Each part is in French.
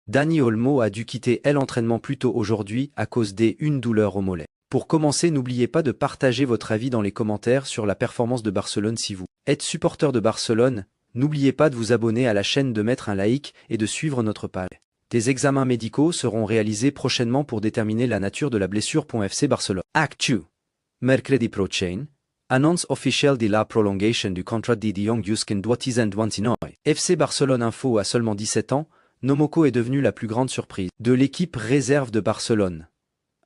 Dani Olmo a dû quitter l'entraînement plus tôt aujourd'hui à cause d'une douleur au mollet. Pour commencer, n'oubliez pas de partager votre avis dans les commentaires sur la performance de Barcelone si vous êtes supporter de Barcelone. N'oubliez pas de vous abonner à la chaîne, de mettre un like et de suivre notre page. Des examens médicaux seront réalisés prochainement pour déterminer la nature de la blessure. FC Barcelone. Actu. Mercredi prochain. Annonce officielle de la prolongation du contrat de Jong jusqu'en 2029. FC Barcelone Info. À seulement 17 ans, Nomoko est devenu la plus grande surprise de l'équipe réserve de Barcelone.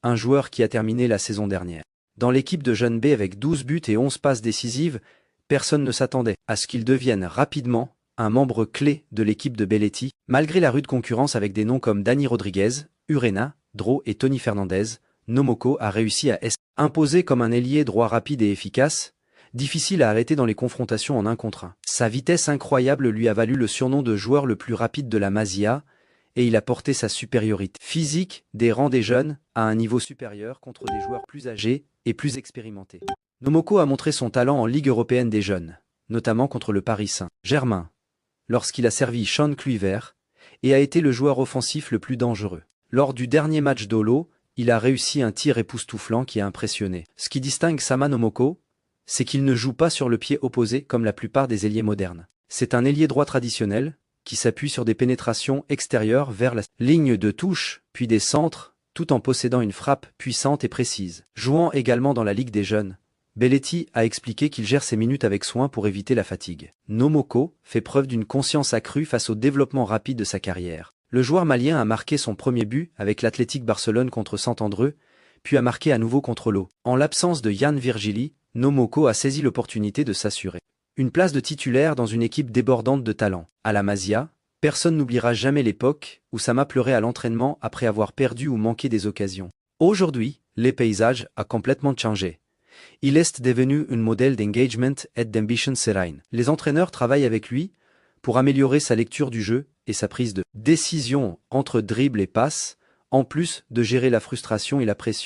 Un joueur qui a terminé la saison dernière dans l'équipe de jeunes B avec 12 buts et 11 passes décisives, personne ne s'attendait à ce qu'il devienne rapidement un membre clé de l'équipe de Belletti, malgré la rude concurrence avec des noms comme Dani Rodriguez, Urena, Dro et Tony Fernandez. Nomoko a réussi à s'imposer comme un ailier droit rapide et efficace, difficile à arrêter dans les confrontations en 1 contre 1. Sa vitesse incroyable lui a valu le surnom de joueur le plus rapide de la Masia, et il a porté sa supériorité physique des rangs des jeunes à un niveau supérieur contre des joueurs plus âgés et plus expérimentés. Nomoko a montré son talent en Ligue européenne des jeunes, notamment contre le Paris Saint-Germain, lorsqu'il a servi Sean Kluivert, et a été le joueur offensif le plus dangereux. Lors du dernier match d'Olo, il a réussi un tir époustouflant qui a impressionné. Ce qui distingue Sama Nomoko, c'est qu'il ne joue pas sur le pied opposé comme la plupart des ailiers modernes. C'est un ailier droit traditionnel, qui s'appuie sur des pénétrations extérieures vers la ligne de touche, puis des centres, tout en possédant une frappe puissante et précise. Jouant également dans la Ligue des jeunes, Belletti a expliqué qu'il gère ses minutes avec soin pour éviter la fatigue. Nomoko fait preuve d'une conscience accrue face au développement rapide de sa carrière. Le joueur malien a marqué son premier but avec l'Athletic Barcelone contre Santandreu, puis a marqué à nouveau contre l'O. En l'absence de Yann Virgili, Nomoko a saisi l'opportunité de s'assurer une place de titulaire dans une équipe débordante de talent. À la Masia, personne n'oubliera jamais l'époque où Sama pleurait à l'entraînement après avoir perdu ou manqué des occasions. Aujourd'hui, les paysages ont complètement changé. Il est devenu un modèle d'engagement et d'ambition sereine. Les entraîneurs travaillent avec lui pour améliorer sa lecture du jeu et sa prise de décision entre dribble et passe, en plus de gérer la frustration et la pression.